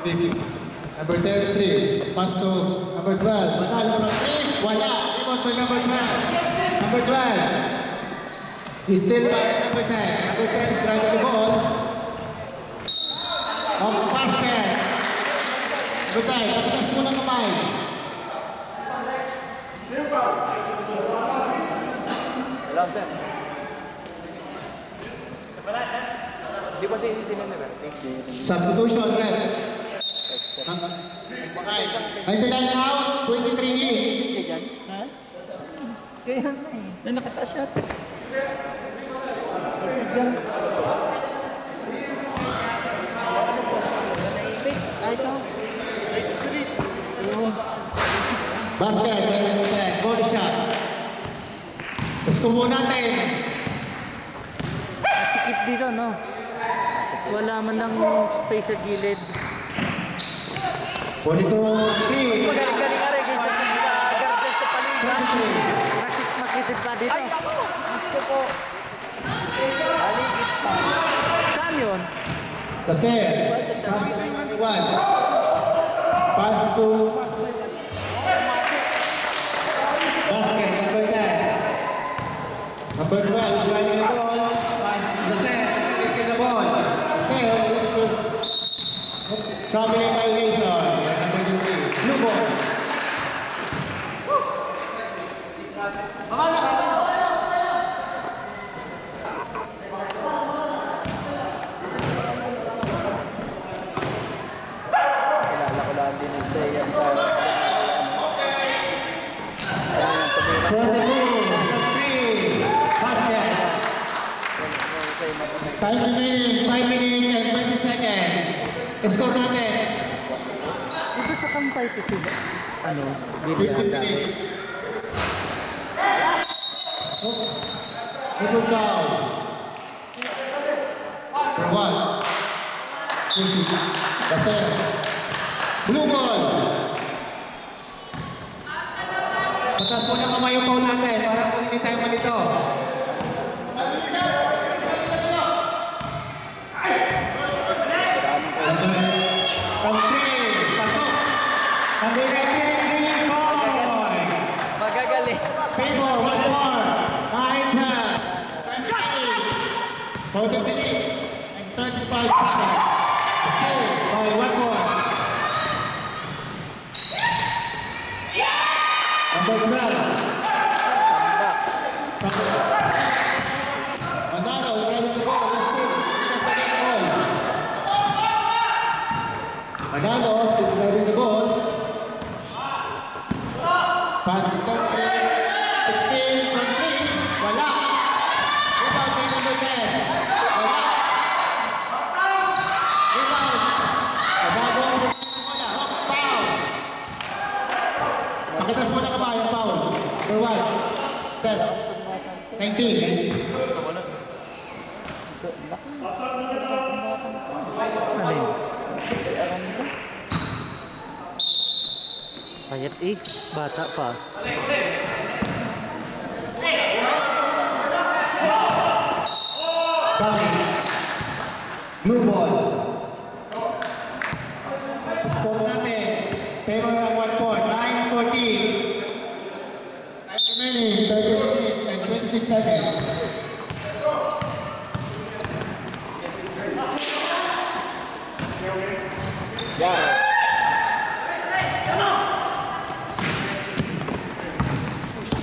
Number 10, 3. Pass to number 12. Manalo from 3. Wala. Rebound for number 12. Number 12. He's still by number 10. Number 10 is driving the ball. Off basket. Number 10. Patikas mo ng kamay. Hello, sir. Di ba sino na? Substitution, rep. 99 out, 23 in. Ha? Kaya na eh. Nakataas siya. Basket, body shot. Gusto mo natin. Sikip dito, no? Wala man lang space sa gilid. 42-3. Magaling-galing ka rin kaysa sa garden sa paligan. Makitid pa dito. Ay, ako! Ito po. Aligit pa. Saan yun? Kasi, one. Pass to basket, number 10. Number 12 is running the ball. Pass to the set. Taking the ball. Set, let's go. Traveling violation. Number 3. Blue ball. Kilala ko lang din ito yan sa... 22-3. Basket. Time remaining. 5 minutes and 20 seconds. Score natin. Dito sa kampay ito sila. Ano? 15 minutes. Double foul. For one. Basket. Blue ball. Patas po ng kamay yung foul natin para po hindi tayo malito. From 3. Pasok. Number 19, 3 points. Magagaling. Favor, 1 more. 9 minutes and 35 seconds. Okay, by 1 more. Number 12. Manalo, driving the ball. Let's do it. Just the game ball. Manalo is driving the ball. Pass to 16 from 3. Wala. Rebound by number 10. Wala. Rebound. Mabago ang wala. Foul. Pakitas mo na kamay ang foul. Number 1. 10. 19. Alin? Payat eh. Bata pa. Blue ball. Score natin. Favor ng 1-4. 9-14. Time remaining. 30 minutes and 26 seconds.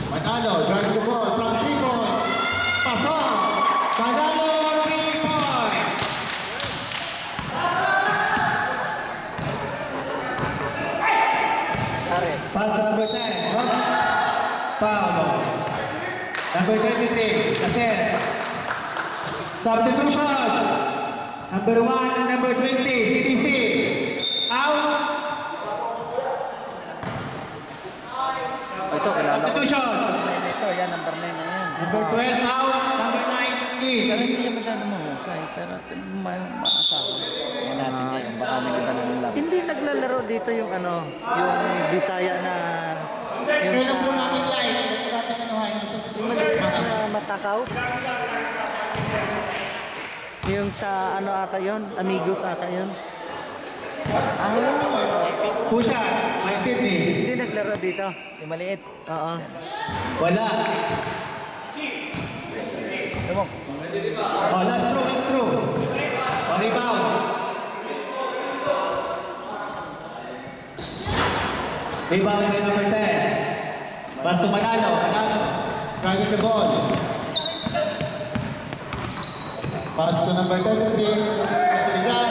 Manalo, drive the ball from 3 points. Pasok. Manalo, 3 points. Pass to number 10. Foul. Number 23. Kaser. Substitution. Number 1 and number 20. CTC. Out. Ito, kilala ko. Substitution. Ito, yan, number 9 na yan. Number 12 out. Number 9 in. Pero hindi yan masyado mahusay. Pero maasahan. Yan natin ngayon. Baka nag-iba na ng laro. Hindi naglalaro dito yung ano, yung Bisaya na... Yung Kailan po natin live? Yung Matakaw. Yung sa ano ata yun? Amigos ata yun. Ah, Pusha, may Sydney. Hindi naglaro dito. Yung maliit. Oo. Wala. Tumok. Oh, last throw. Oh, rebound. Rebound kay number 10. Pass to Manalo. Driving the ball. Pass to number 33. Pass to Ligan.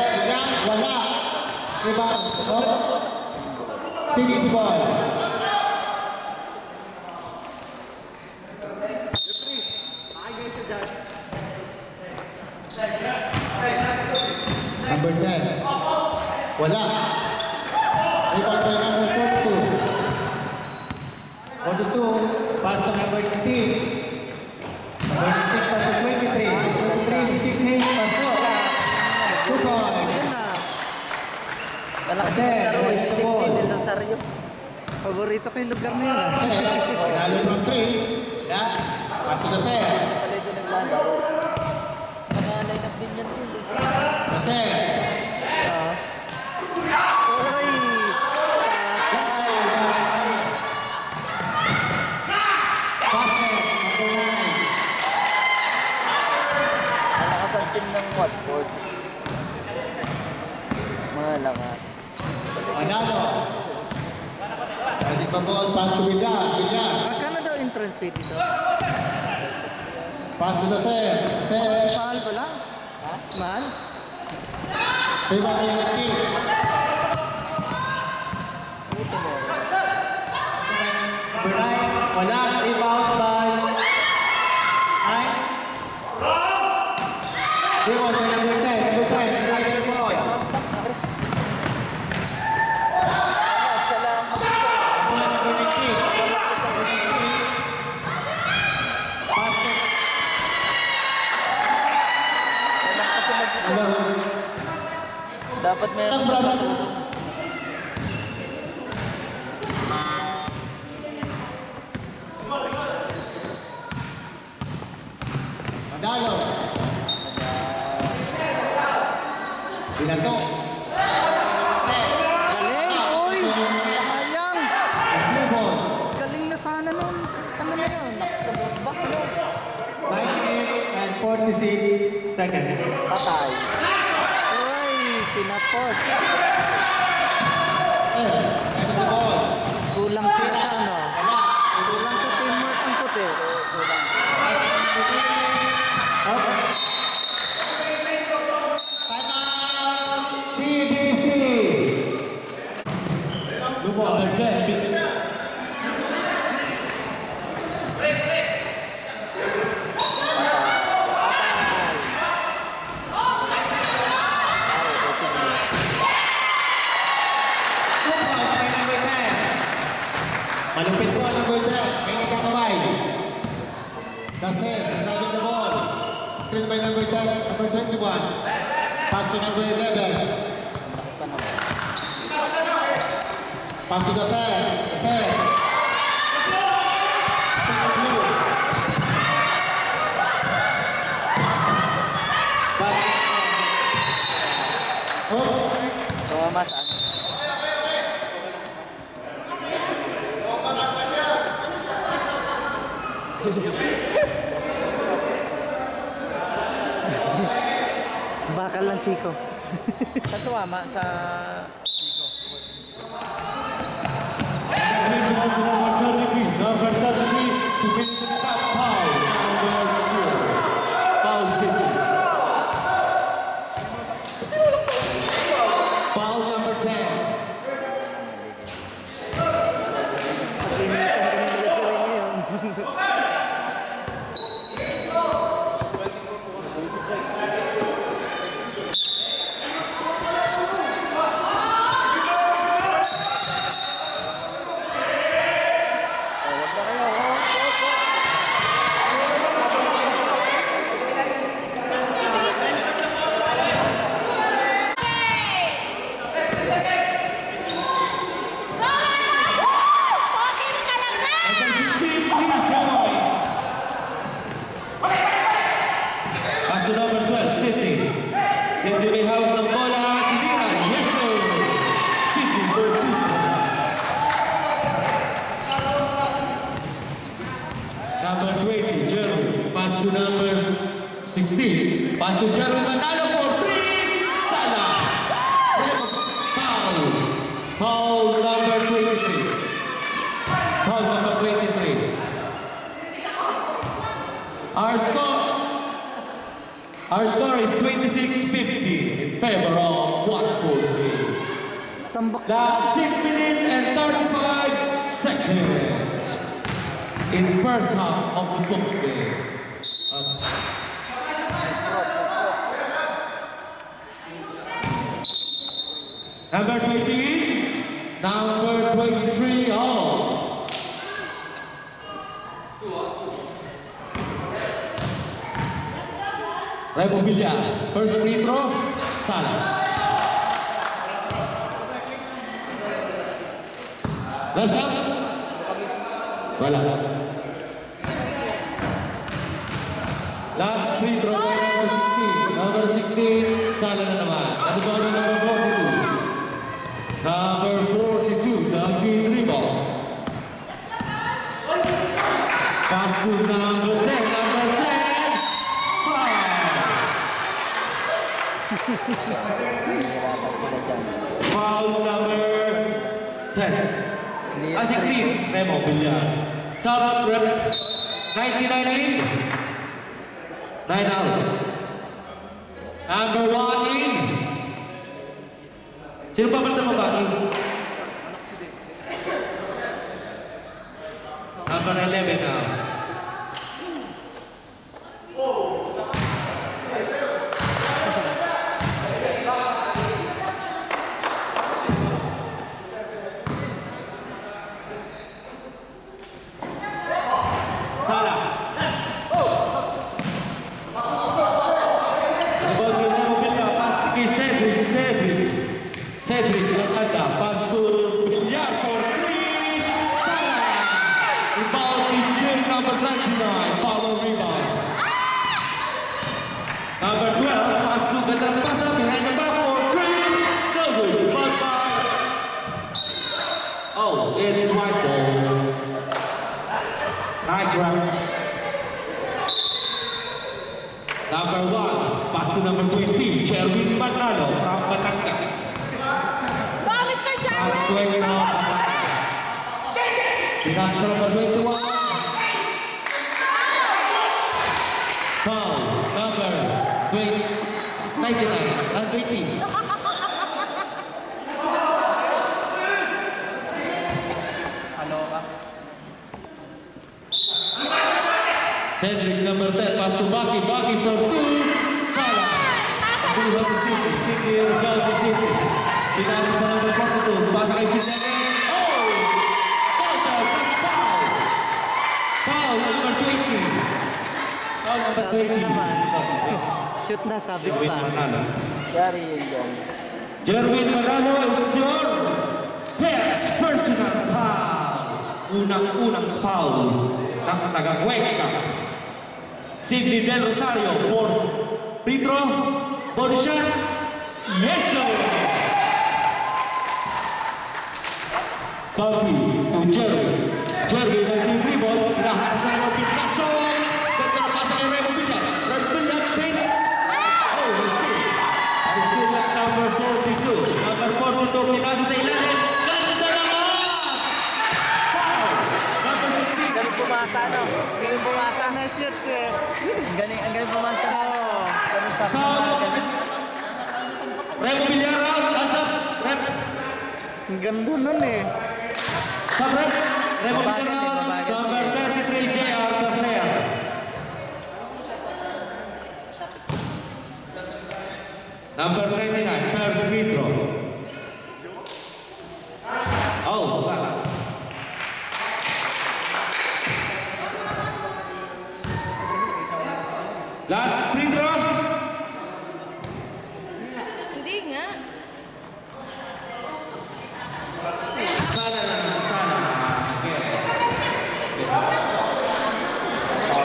Wala. Rebound. Oh. Sige si ball. Number 10. Wala. Rebound by number 42. 42. Pass to number 18. Number 18 pass to 23. 23. Sydney. Pasok. 2 points. Malakas Kasi, yung laro. there's the Isisip ball. din ng Saryo. Paborito ko yung lugar na yun. Nalo from 3. Yeah. Pass to the set. Pala ito naglalaro. Naka-line up din yan dun. The set. Oy! Malakas ang team ng Watford. Malakas. Manalo. Pwede pa ball. Pass to Villar. Magkano daw entrance fee dito? Pass to the set. Mahal pala? Ha? Mahal? Save up yung team. Buti mo. Number 9. Wala. Rebound by 9. Rebound by number 10. Number 10. Strike the ball. Siya lang. Number 19. Pass to Siya lang kasi mag-isa. Hello. Dapat meron. Ang brother. Manalo. Binato. Galing! Uy! Sayang! Blue ball. Galing na sana nun. Ano na yun? 98 and 46 seconds. Patay. Uy! Pinapos. Having the ball. Kulang sila, ano? Wala. Kulang sa teamwork ang puti. Okay. Timeout. CDC. Blue ball. Malupit po ang number 10. May nagkakamay. Kasi, driving the ball. Screen by number 10, number 21. Pass to number 11. Pass to the set. The set. Blue. Pass. Oh. Thomas, ano? Bakal lang siko. Sa tuwama sa Chico. Number 33 to Vincent Paul. Paul City. Paul number 10. Pag-initan ka ng military ngayon. Huwag na kayo. Foul number 23. Foul number 23. Our score is 26-50 in favor of Watford team. Last 6 minutes and 35 seconds in first half of the football game. Number 20, number 23 out. Remo Villar, first free throw, Salah. Left shot, wala. Last free throw by number 16. Number 16, Salah na naman. At the number 42. Number 42, Dagi Dribble. Pass to number 10, foul number 10. 16, Remo Villar. Sub rep 99 in. 9 out. Number 1 in. Sino pa ba na mabaki? Number 11 now. Number 1, pass to number 20, Jerwin Manalo from Batangas. Go, Mr. Jerwin! Pass to number 21. Foul, number 99 and 20. Cedric number 10, pass to Baki from 2, Salah. Two to City, City goes to City. Pinasa sa number 42, pasa kay City. Oh! That's foul! Foul number 20. Foul number 20. Shoot na, sabi ko Jerwin pa. Manalo. Yari yun yan. Jerwin Manalo, it's your first personal foul. Unang-unang foul ng taga-Cuenca. Sidney Del Rosario for free throw, body shot, yes sir! Bobby to Jerry. Jerry ng rebound, pinahas na naman Picasso. Ganda na pasa kay Remo Villar. Remo Villar, pin. Oh, I still at number 42. Number 42, pinasa sa ilalim. Ganda naman! Foul! Number 16. Galing pumasa, no? Galing pumasa. Nice shot eh. Ang galing pumasa. So, Remo Villar out. Asap. Rep. Ang ganda nun eh. Sub rep. Remo Villar out. Number 33, J.R. Dacer. Number 29, first free throw. Oh, Salah. Last free throw. Hindi nga. Salah na naman, Salah.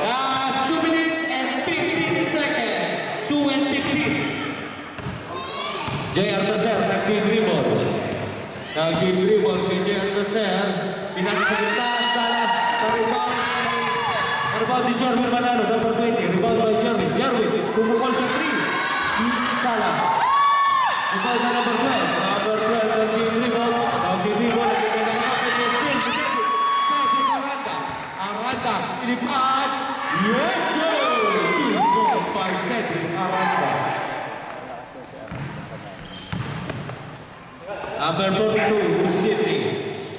Last 2 minutes and 15 seconds. 2 and 15. J.R. Dacer, nag-dribble. Nag-dribble kay J.R. Dacer. Pinasa sa gitna, Salah. Rebound. Rebound ni Jerwin Manalo, number 20. Rebound by Jerwin. Jerwin, kumukol sa 3. Salah. Rebound na number 12. Number 12, nag-dribble. Number 42, Sydney.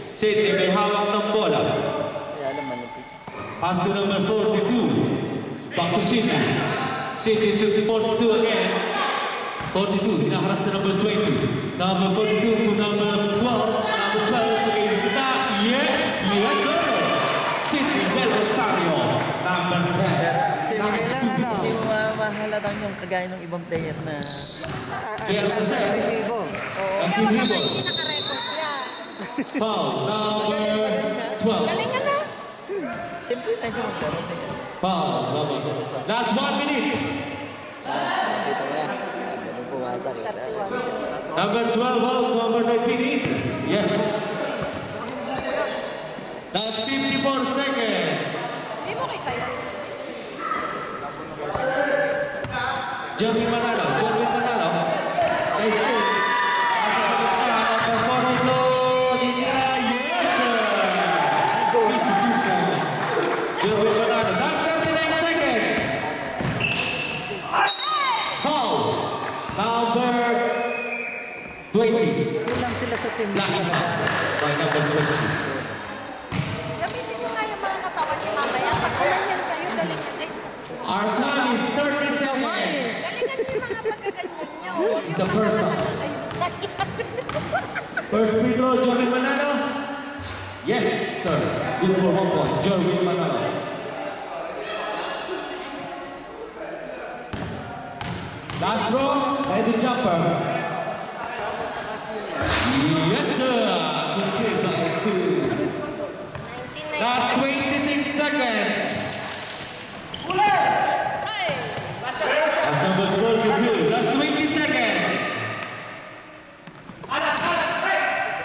Sydney may hawak ng bola. Kaya alam, manipis. Pass to number 42. Back to Sydney. Sydney to 42 again. 42, hinaharas na number 20. Number 42 to number 12. Number 12 to Kita. Yes, sir. Sydney Del Rosario. Number 10. Hindi mo mahalatang yung kagaya ng ibang player na... Kaya ano sir? Oo. Kasi dribble. Foul. Number 12. Galing ka na. Siyempre na siya magkaroon sa ganyan. Foul. Last 1 minute. Dito mo yan. Ganun pumasak. Number 12 out, number 19 in. Yes. That's 54 seconds. Hindi mo kita yun. Jeremy Manalo. Jeremy Manalo. Nice play. Asa sa gitna. Number 4 ito. Linira. Yes, sir. Easy 2 points. Jeremy Manalo. That's 39 seconds. Foul. Number 20. Kulang sila sa team. Lucky foul. By number 20. Gamitin mo nga yung mga katawan niyo mamaya. Pag kumanyan kayo, galingan din. Our time is 30 seconds. Galingan niyo yung mga pagkaganyan niyo. Huwag yung The mga first one. First free throw, Jeremy Manalo. Yes, sir. Good for 1 point. Jeremy Manalo. Last throw by the jumper. Yes, sir. Good kill by 2. Last 26 seconds. That's number 42. Last 20 seconds.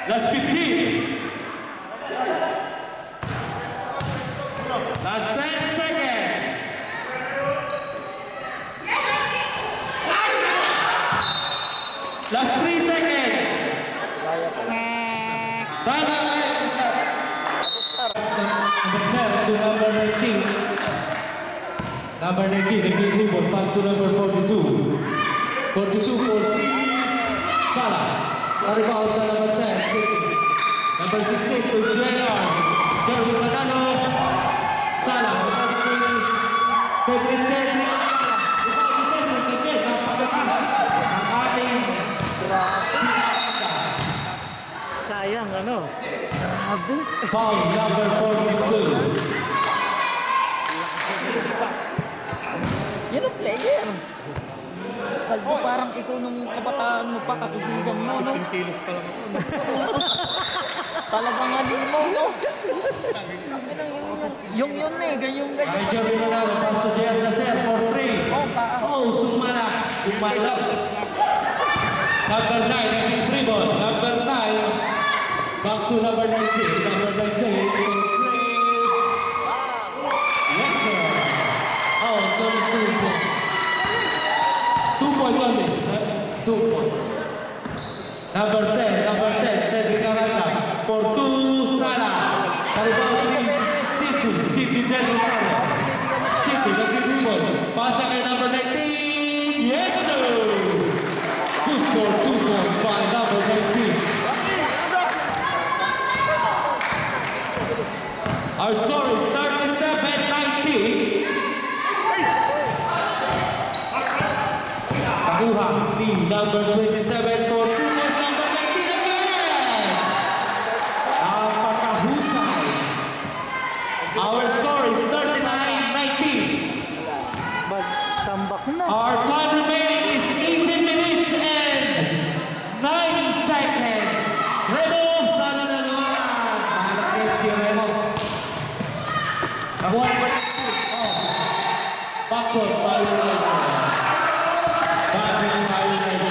Last 15. Last 10 seconds. Last 3 seconds. Time out. Number 10 to number 19. Number 19, the big rebound, pass to number 42. 42 for Salah. Rebound to number 10, City. Number 16 to JR. Jeremy Manalo. Salah. Cedric Salah. Rebound to Cedric again. Napakatas ang ating Sayang, ano? Grabe. foul number 42. Yun ang player. Paldo, parang ikaw nung kabataan mo pa, kakisigan mo, no? Kilos pa lang ako. Talagang halimaw, no? Yung yun eh, ganyan. Ay, Jeremy Manalo, pass to JR Nasser for 3. Oh, sumala. Umala. Number 9, naging dribble. Number 9, back to number 19. Number 19, for 3. Yes, sir. Oh, it's only 2 points. 2 points only. 2 points. Number 10, Cedric Arata. For 2, Salah. Rebound is City Del Rosario. City, naging dribble. Pasa kay number 19. Yes, sir. Good for 2 points by number 19. Our score is 37-19. Nakuha ni number 27 for 2 points, number 19 again. Napakahusay. Our score is 39-19. Magtambak na. Our time remaining is 18 minutes and 9 seconds. Remo, sana na naman. Mahalas kayo si Remo. Nakuha ni number 19. Oh. Backward, violation. Backward, violation.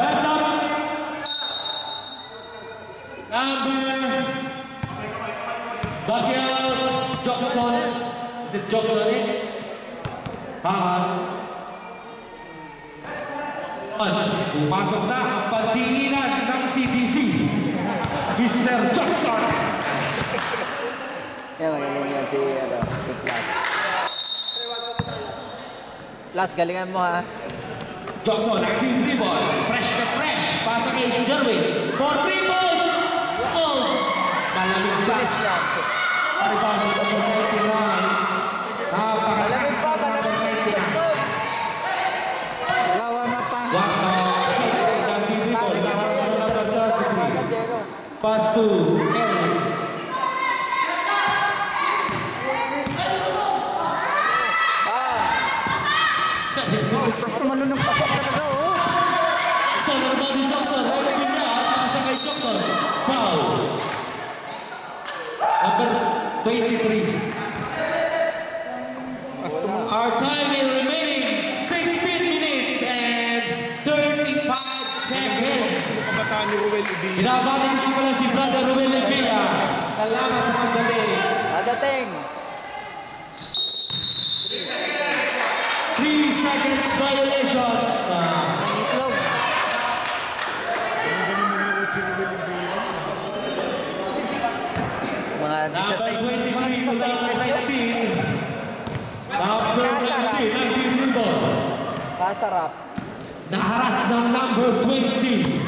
Hands up. Number Bagyal Johnson. Is it Johnson? Pumasok na ang pandiinan ng CDC. Mr. Johnson. Yan, magaling yan si Plas. Plas, galingan mo ha. Johnson, acting dribble. Fresh na fresh. Pasa kay Jerwin. For 3 points. Oh! Malamig ba? Rebound ito sa 99. Malamig pa, malamig na yung Johnson. Gawa na pa. Acting dribble. Pass to Eric. Basta malunong pa talaga, oh. So, rebound ni Johnson. Right in na. Pasa kay Johnson. Foul. Number 23. Our time is remaining 16 minutes and 35 seconds. Binabati ko pala si Brother Ruel Evilla. Salamat sa pagdali. Adating. 3 seconds violation. Itlog. Mga Number 16 23 to number anyos. 19. Number 19, acting dribble. Kasarap. Naharas ng number 20.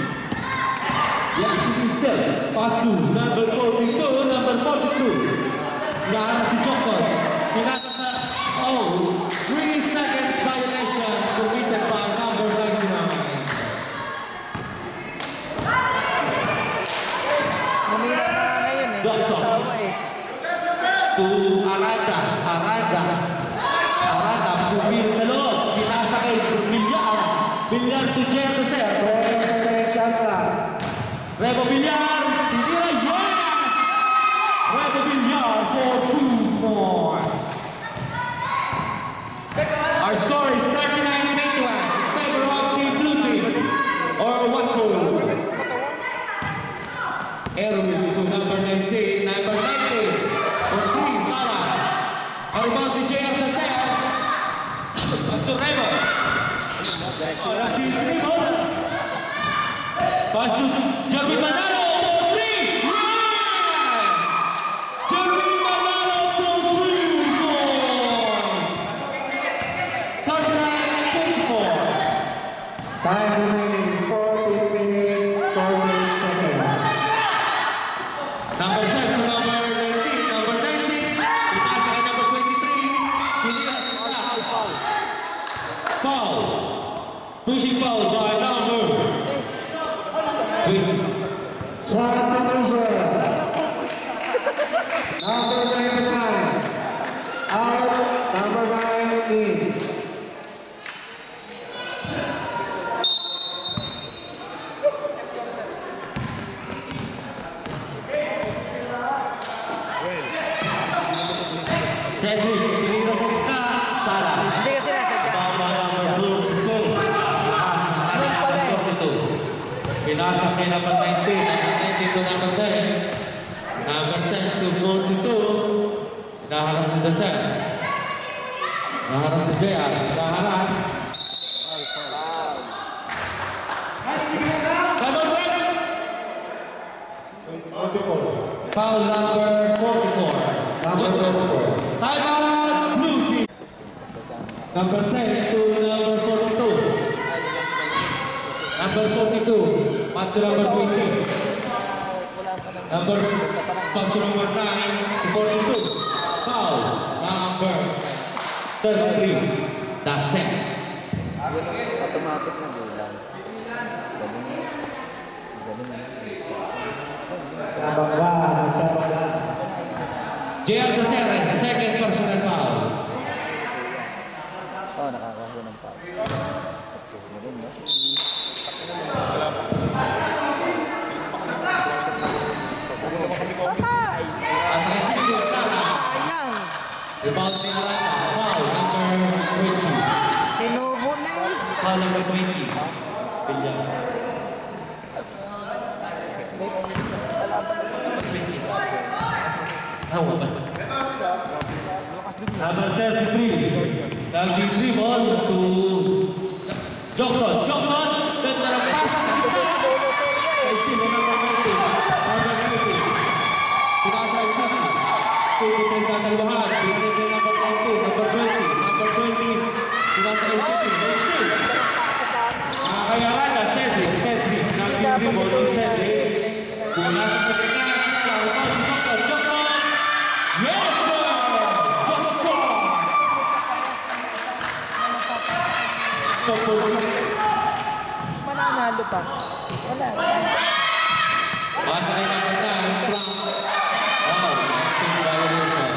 Yasin himself. Pass to number 42, number 42. Naharas ni Johnson. Pinasa sa 3 seconds violation committed by number 99. Mumina na ngayon eh. Johnson. Kasama eh. To Arada. Pumili sa loob. Pinasa kay Villar. Villar to Jerry Sir. Rebo Villar. Tira, yes! Rebo Villar for 2 points. Our score is 39-21 in favor of the blue team. Or what goal? Erwin to number 19. Number 19 for 3, Sara. How about the JR Nasser? Pass to Rebo. Pass to Jeremy Manalo for 3. Yes! Jeremy Manalo for 3 points. 39-24. Time remaining 14 minutes, 48 seconds. Number 10 to number 19. Number 19. Pinasa kay number 23. Pinilas na. Foul. Pushing foul by number 20. Second producer. Number 99. Out. Number 9 in. Cedric, tinira sa kita. Sala. Hindi kasi nasadya. Tama number 42. Pinasa kay number 19. Number 19 to number 10. Number 10 to 42. Pinaharas ni Dasar. Pinaharas ni JR. Pinaharas. Number 12. Foul number 44. Number 74. Time out, blue team. Number 10 to number 42. Number 42. Pass to number 20. Pass to number 9 to 42. Foul. Number 33. That's it. Automatic na bulan. Tabang. JR Dasera, second personal foul. Oh, nakakahulo ng foul. Sayang. Rebound ni Aranda. Foul number 20. Sinubo na eh. Foul number 20. Bilyan. Tawa ba? Number 33. Naging dribble to Johnson. Johnson! Ganda ng pasa sa kita. Kay Steve, number 19. Number 19. Pinasa ang Steve. Steve, pinagkakalbahan. Pinagkakalbahan number 19. Number 20. Number 20. Pinasa ang Steve. Steve. mananalo pa. Wala. Pasa kay number 9. Wow, team violation.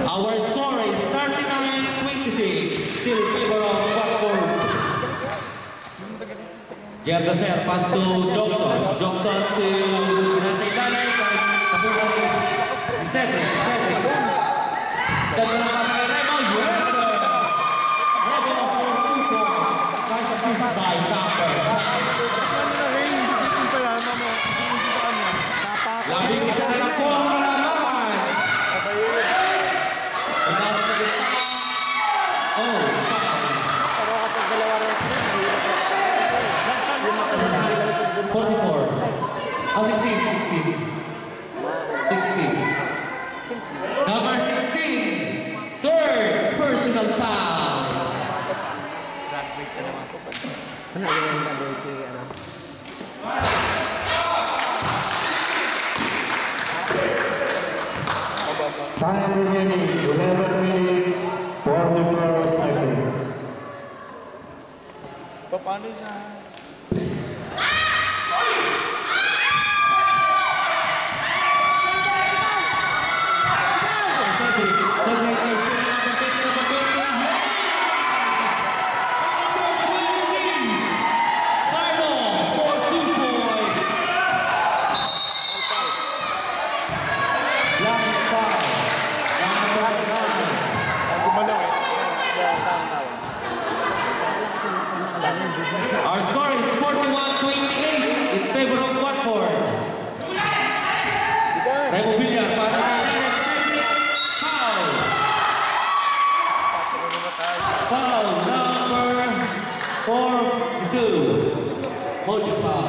Our score is 39-26. Still in favor of Watford. Gerdaser pass to Johnson. Johnson to nasa ilalim. Kapunan ni Cedric. Ganda ng pass kay Remo. Yes, sir. Remo for 2 points. Nice assist by number 10. Labing isa na lang po ang malaman. Nasa sa gitna. Oh, Pero kapag dalawa rin sila, mahirap na. 44. 16. Number 16. Third personal foul. Ano yung number si ano? Time remaining 11 minutes 44 seconds. Paano sa... Our score is 41-28 in favor of Watford. Remo Villar passes kay Alex Cedric. Foul number 42. Holding foul.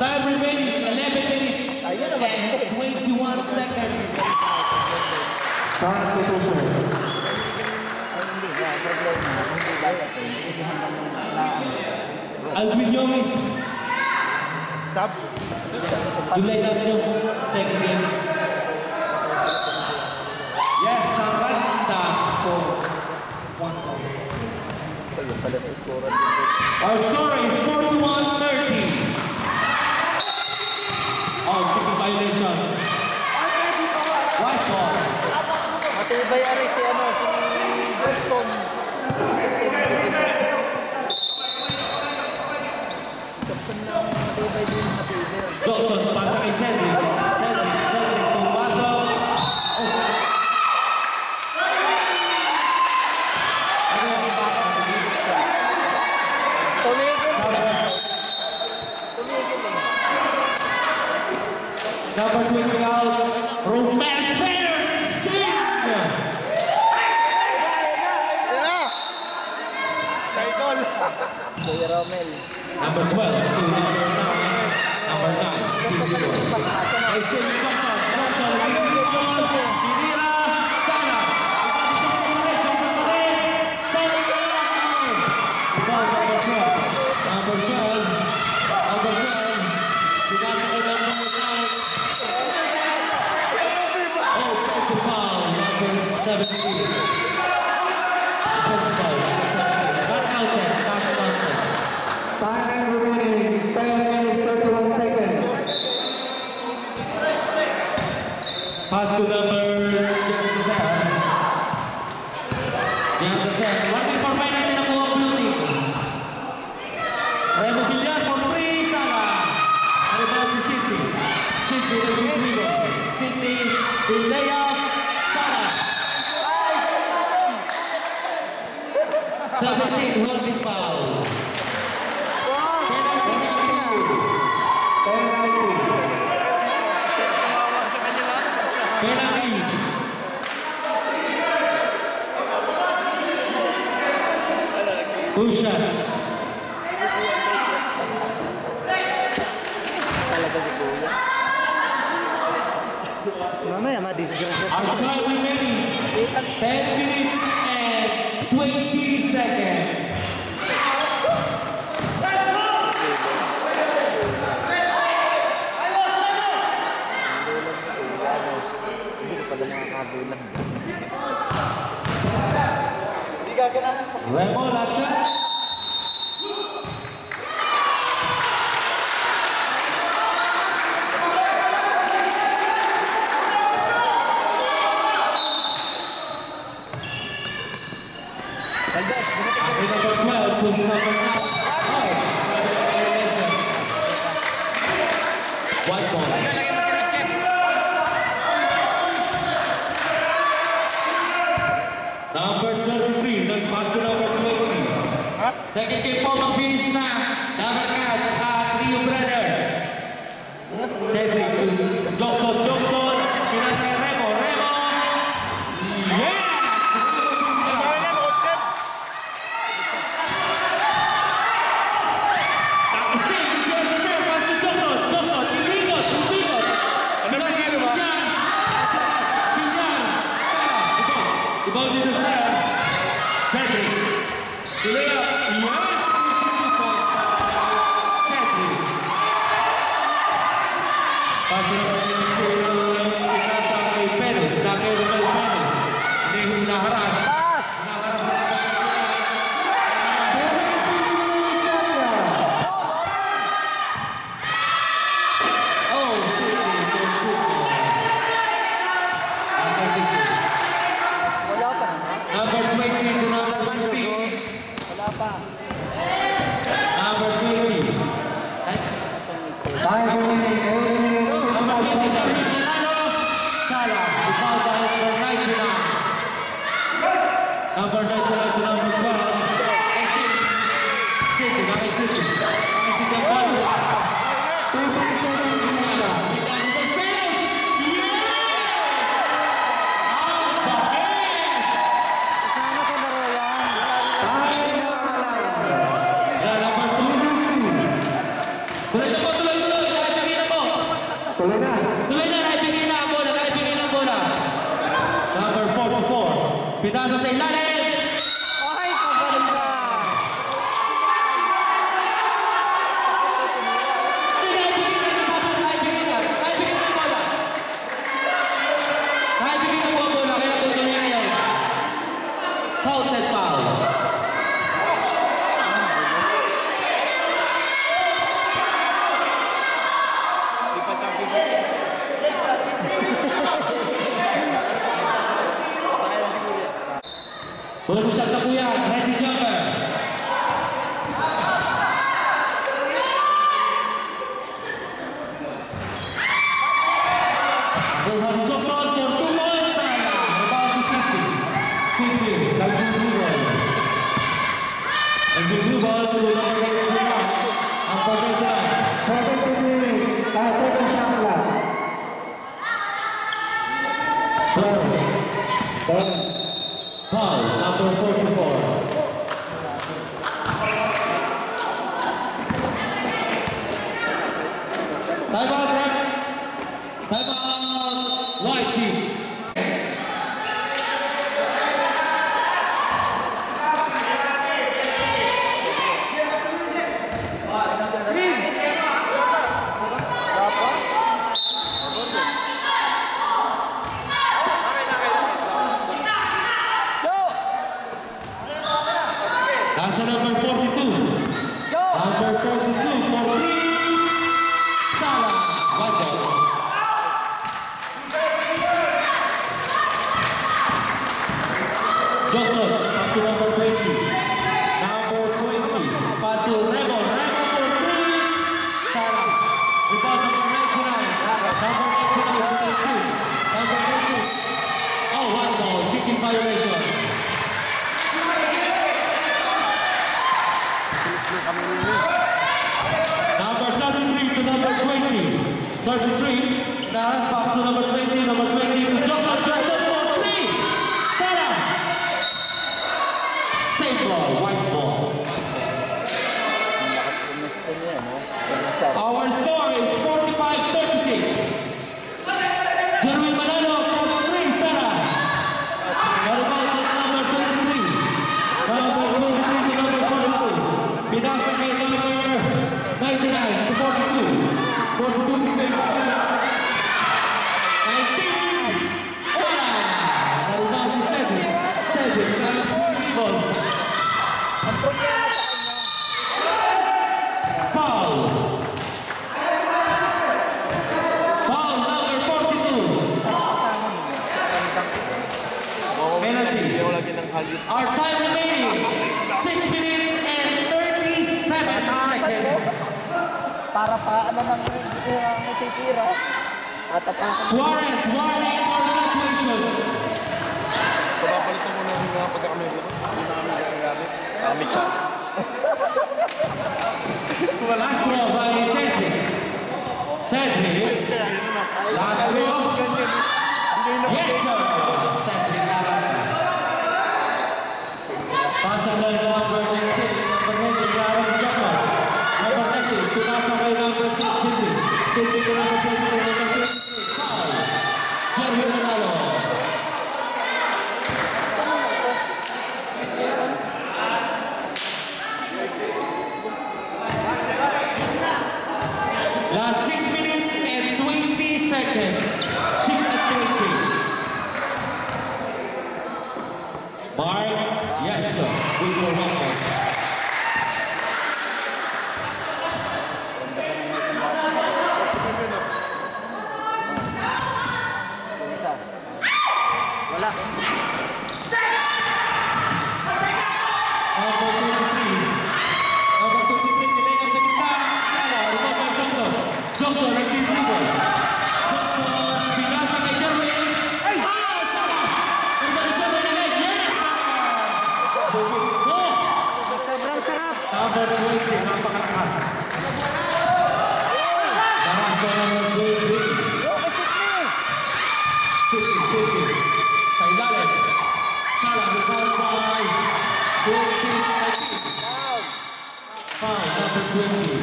Time remaining 11 minutes and 21 seconds. Substitution. Alvin Yomis. Sab? You light up yung second game. Yes, Saranda for 1 point. Our score is 41-30. Oh, city violation. White ball. Matibay ari si ano, si Boston. Kapag na matibay din matibay. Johnson pasa kay Cedric. Cedric pumasok. Number 20 out, Roman Pedersen! Yan na! Sa idol! Kuya Romel. Number 12 to number 9. Number 9, 2-0. Ay, Steve Johnson, Pinira, Sana. Johnson pa rin. Sana number 12. Pinasa kay number 9. Oh, offensive foul, number 17. Offensive foul, number 17. Back counted. Time remaining 10 minutes 31 seconds. Pass to number Gerdaser. 1-4 natin ang mga blue team. Remo Villar for 3, Sala. Rebound to City. City to Rodrigo. City to layoff, Sala. 17, holding foul. Penalty. Two shots. Talaga si Kuya. Mamaya ma-disgress. Our time remaining 10 minutes and 20 seconds. Second game po mag-finish na. Number Cats at Rio Brothers. Cedric Johnson. Pinasa kay Remo. Yes! Tapos din, pass to Johnson. Ibigot. Ano ba yun, ba? Pinyan. Ibaw dito sa Cedric. Tuloy up. Yes! Cedric. Pasi na pinasa kay Perez. Na kay Romel Perez. Hindi naharas. Oh, Wala pa naman. Number 20 to number 16. Wala pa. Number 20. Time remaining, 8 minutes, Number 55 20, seconds. Salah. Fouled by number 99. Number 99 to number 12. City. Nakay City ang ball. 50 seconds remaining. Sana sa laro yan. Time na wala. Tuloy na. Number 44. Pinasa sa ilalim. Ay, kaganda. Counted foul. Bonus shot na po yan. Ready jumper. Burhan Johnson for 2 points. Rebound to City. Naging blue ball to number 89. Number 89. 17 minutes, second shot clock. 12, 10, Foul, number 44. Time out, ref. Time out, white team. Nasa number 42. Number 42 for 3. Salah. White ball. Johnson. Pass to number 20. Number 20. Pass to Remo. Remo for 3. Salah. Rebound number 99. Number 99 to 22. Number 22. Oh, white ball. Kicking violation. Number 33 to number 20. 33. Now back to number 20. Number 20 to Johnson. Johnson for 3. Salah. Save ball. White ball. Our score is 45-36. Jerwin Manalo for 3. Salah. What about number 23? Number 23 to number 42. Pinasa kay number 99 to 42. 42 to 22. 19. Salah. Rebound to Cedric. Cedric. Ball. Ang problema sa kanya, Foul. Foul number 42. kasama mo. Penalty. Hindi ako lagi ng halit. Our time remaining 6 minutes and 37 seconds. Para pa ano nang natitira. At atakan. Suarez warning for evacuation. Papapalitan mo na yung mga pagkakamay dito. Hindi na kami gagamit. Kami ka. Last throw by Cedric. Cedric. Last throw. Yes, sir. Cedric Aranda. Pasa kay number 19. Number 19, Clarence Jackson. Number 19, pinasa kay number 6, Cindy. Cindy ko number 20, number 23. Foul. Jeremy Manalo. Last 6 minutes and 20 seconds. 6 and 20. Mark, yes sir, with your record. Isa. Wala. Number 23. Number 23, nilayan sa gitna. Sala, rebound by Johnson. Johnson, nag-dribble. Johnson, pinasa kay Jerwin. Sala! Rebound ni Jerwin again. Yes! Oh! Sobrang sarap. Number 20, napakalakas. Taras na number 23. City. Sa ilalim. Sala, rebound by 20. Foul, number 20.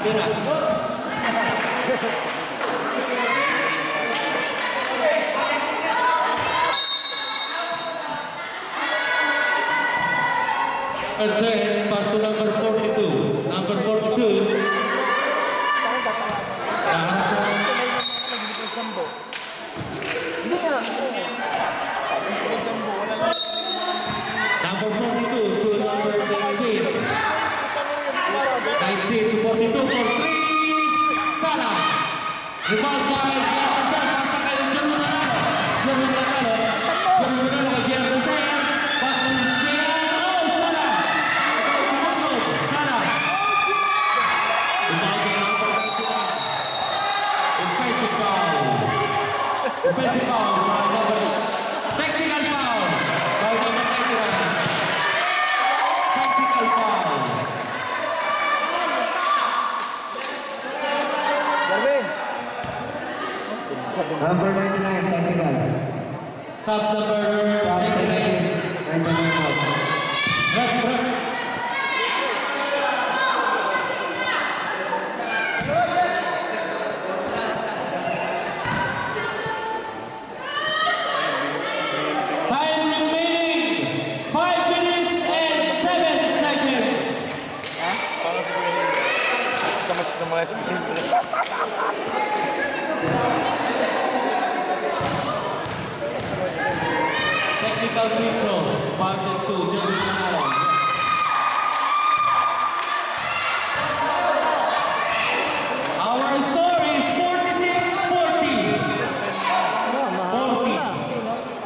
Piras. Again, pass to number 42. Number 42. Number 42 to number 19. 19 to 42 for 3. Sala. Rebound by Jefferson. Pasa kay Jeremy Manalo. Jeremy Manalo kay Jefferson. Back to Piran. Oh, Sala. Pumasok. Sala. Rebound by number 99. Offensive foul. Offensive foul by number. Technical foul by number 99. Technical foul. Darwin. Number 99, technical. Sub number 99. 99 out. Ref. 5 minutes and 7 seconds. Technical free throw. Mounted to Jeremy Manalo. Our score is 46-40. 40.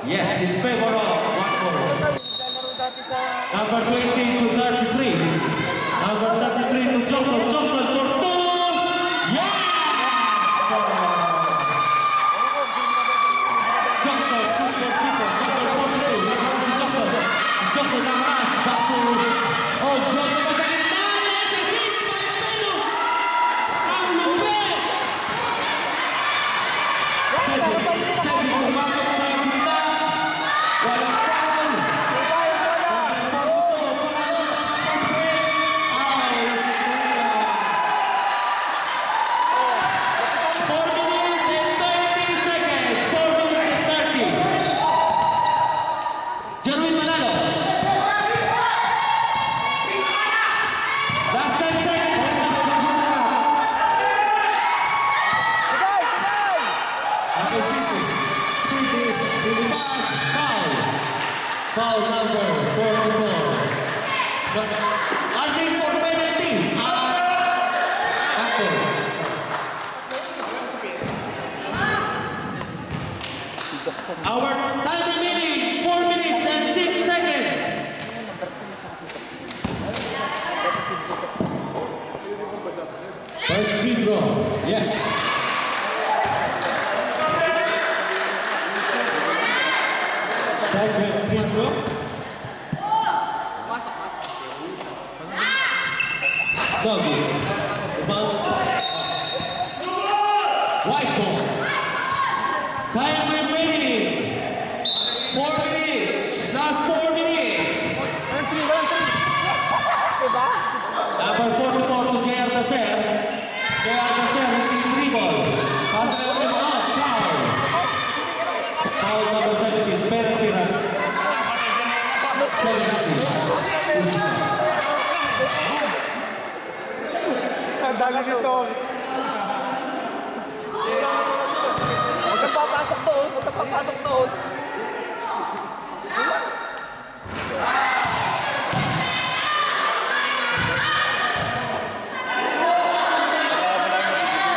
Yes, in favor of one more. Naglalaro dati sa... Number 20 to 33. Number 33 to Johnson. Johnson for 2. Yes! Johnson, 2 for triple. Number 42. Rebounds to Johnson. Johnson ang ras. Back to... Oh, block na ba sa gitna? Yes! Assist by Venus! Ang lupit! Cedric pumasok sa gitna. Walang foul. Jeremy Manalo. Last 10 seconds. Okay, City. Foul. Foul number 44. Hunting for penalty. After. Our time remaining 4 minutes and 6 seconds. First free throw. Yes. Second free throw. White ball. Time remaining. 4 minutes. Last 4 minutes. Number 44 to JR Dacer. JR Dacer looking dribble. Pass it out. Foul. Foul number 17. Penalty run. 17. Dali dito. Huwag kang papasok doon. Huwag kang papasok doon.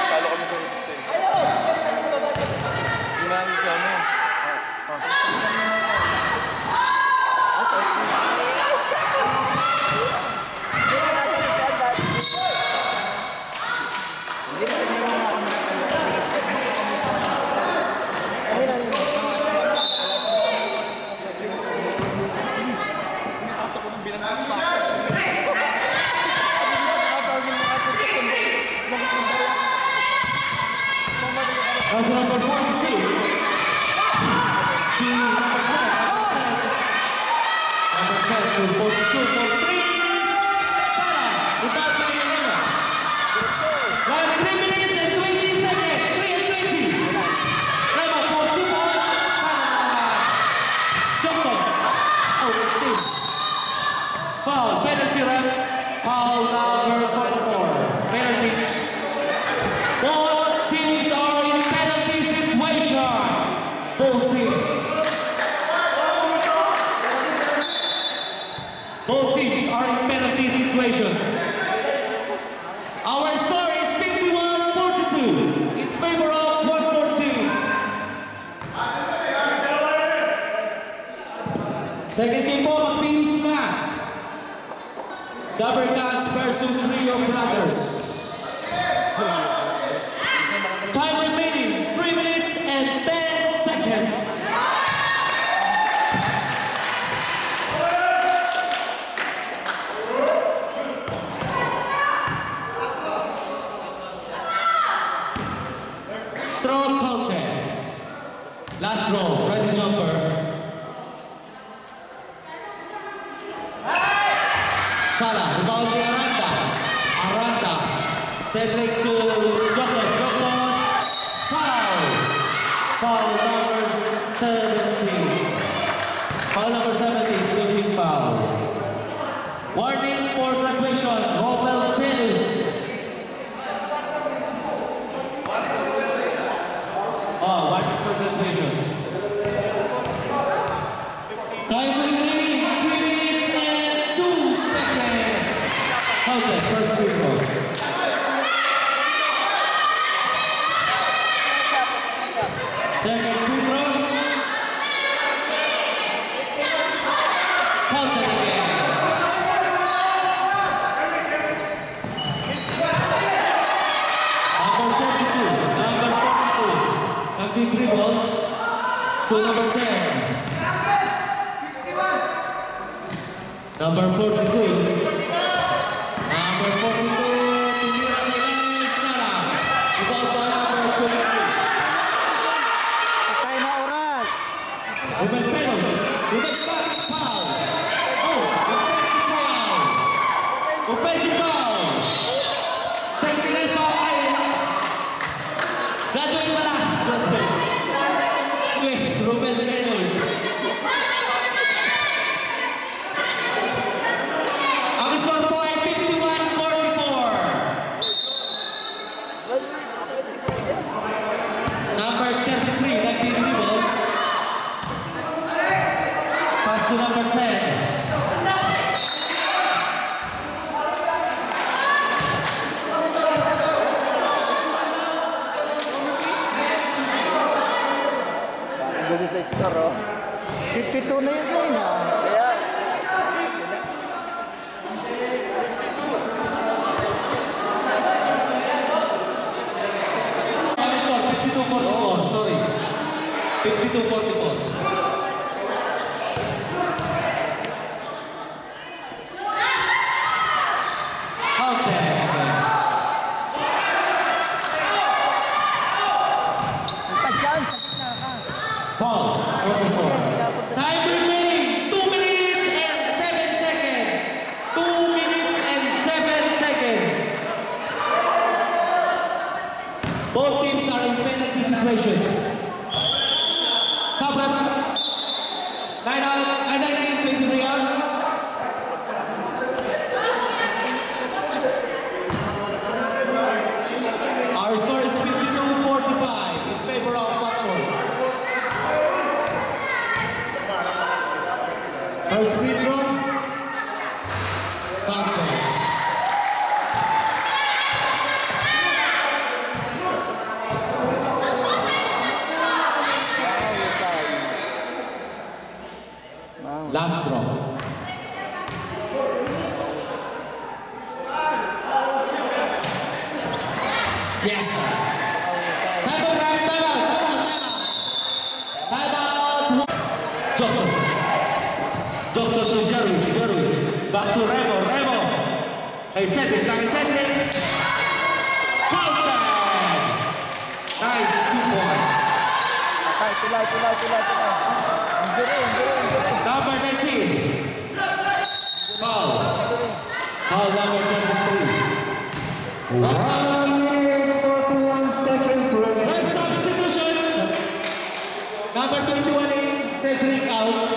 Talo kami sa resistance. Sinabi sa ano? That's number 42. To number 10. Number 10 to 42 for 3. Sara, without playing another. Last 3 minutes and 20 seconds. 3 and 20. Rema for 2 points. Sara. Johnson. Oh, Steve. Foul. Penalty ref. Foul number 44. Penalty. Both teams are in penalty situation. Both teams. Both teams are in penalty situation. Our score is 51-42 in favor of 114. Second game po, magbilis na. Dabercans versus Rio Brothers. Time remaining 3 minutes and 10 seconds. Throw counter. Last throw, ready jumper. Salah, rebound to Aranda. Aranda. Cedric to Johnson. Johnson. Foul. Foul number 17. Foul number 17, pushing foul. Warning for graduation, Robel Perez. Oh, warning for graduation. Time remaining 3 minutes and 2 seconds. Okay, first free throw. Second free throw. Counted again. Number 42. Number 42. Naging dribble. So number 10. Number 42. Number 42. Tumira sa ilalim. Sara. Ikaw pa number 43. Patay na oras. Open penalty. Open foul. Oh, offensive foul. Offensive foul. Technical foul. Graduate pala. Wait, Robel Reynolds. Ang score po ay 51-44. Number 33, nagdi-dribble. Pass to number 10. Gabi sa score, oh. 52 na yun kayo na. Kaya, Ang score 52-44. Sorry. 52-44. Counted. Both teams are in penalty situation. Sabrap. 9-9-23 out. Our score is 52-45 in favor of Bacoor. First free throw. Bacoor. Last draw. Yes, sir. Time out. Johnson. Johnson to Jerry. Back to Remo. Hey, Cedric. Counter. Nice 2 points. Number 19. Foul number 23. 1 minute 41 seconds remaining. Red substitution. Number 21 in, Cedric out.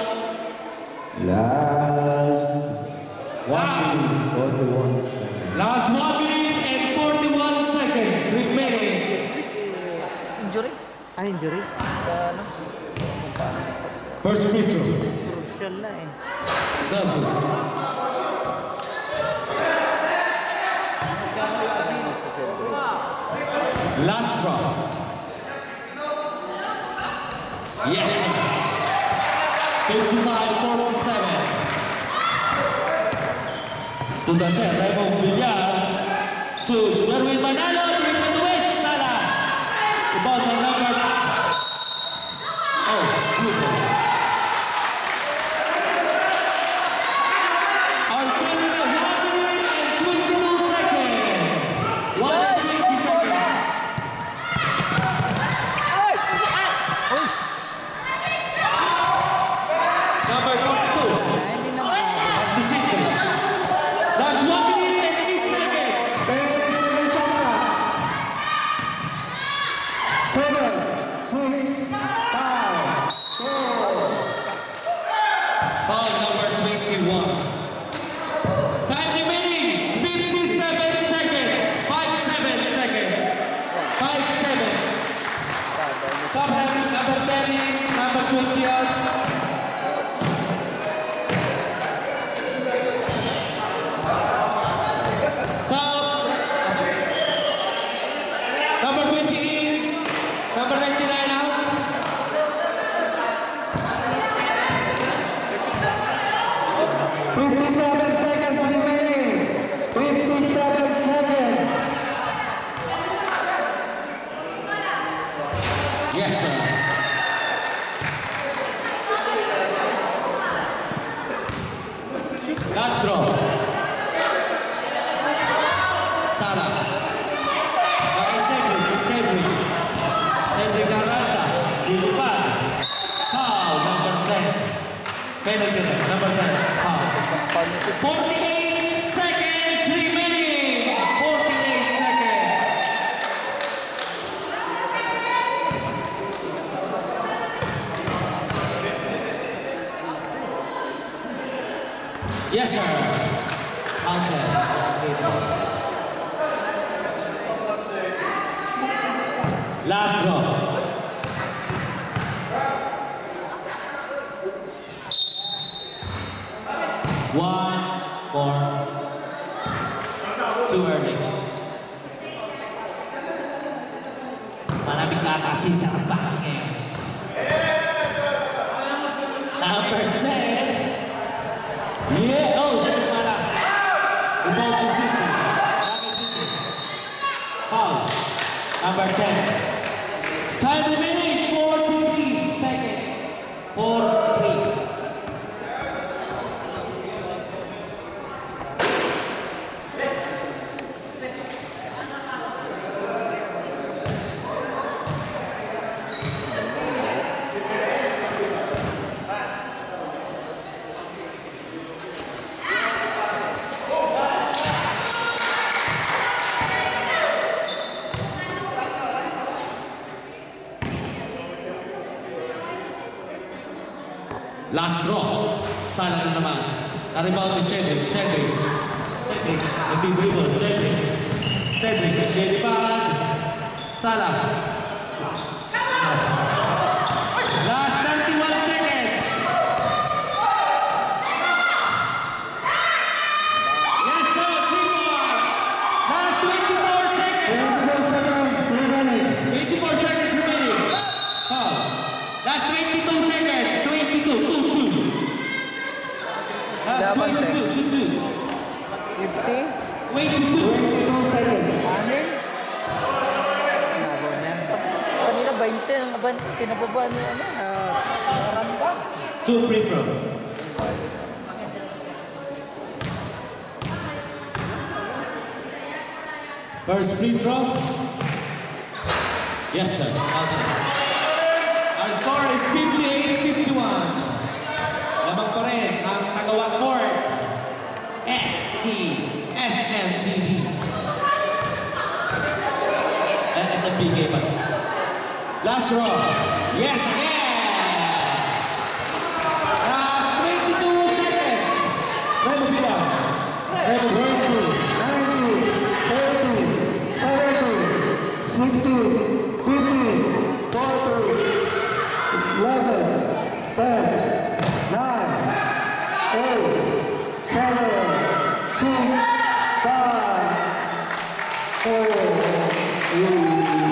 Last 1 minute and 41 seconds remaining. Injury? Injury? First free throw. Crucial na eh. Last draw. Yes. 55-47. To the set, Raymond Villar. To Jerwin Manalo. To the win. Sala. About the number. Oh, good. Our team in 1 minute and 22 seconds. 1 and 20 seconds. Number 42. As the system. That's 1 minute and 8 seconds. 7, 6, 5, 4. Foul number 21. Time remaining 57 seconds. 57 seconds. 57. Some have number 10 in, number 20 out. Some number 20 in, number 99 out. 57 seconds remaining. 57 seconds. Yes, sir. Last draw. Sala. Cedric Arata. Dilupad. Foul number 10. Penalty number 10. Foul. 48 seconds remaining. 48 seconds. Yes, sir. Okay. Last draw. One more. Too early. Malamig na kasi sa back ngayon. Number 10. Yeah, oh, Simala. About to City. Foul. Number 10. Time remaining 43 seconds. 4-3. Last draw. Sala na naman. Na-rebound ni Cedric. Cedric. Nag-dribble. Cedric. Nag-rebound. Sala. Last 31 seconds. Yes, sir. 3 more. Last 24 seconds. 24 seconds remaining. Last 22 seconds. 22. 2-2. Last 22. 50? 22 seconds. Anin? Nabo niyan. Kanina 20 ang pinababa niya ano? Randa. 2 free throw. First free throw. Yes, sir. Okay. Our score is 58-51. Lamang pa rin ang Tagawa Court. SMGD. SMPK pa. Last draw. Yes, again! Last 22 seconds. Remo bilang. Remo bilang. 4, 3,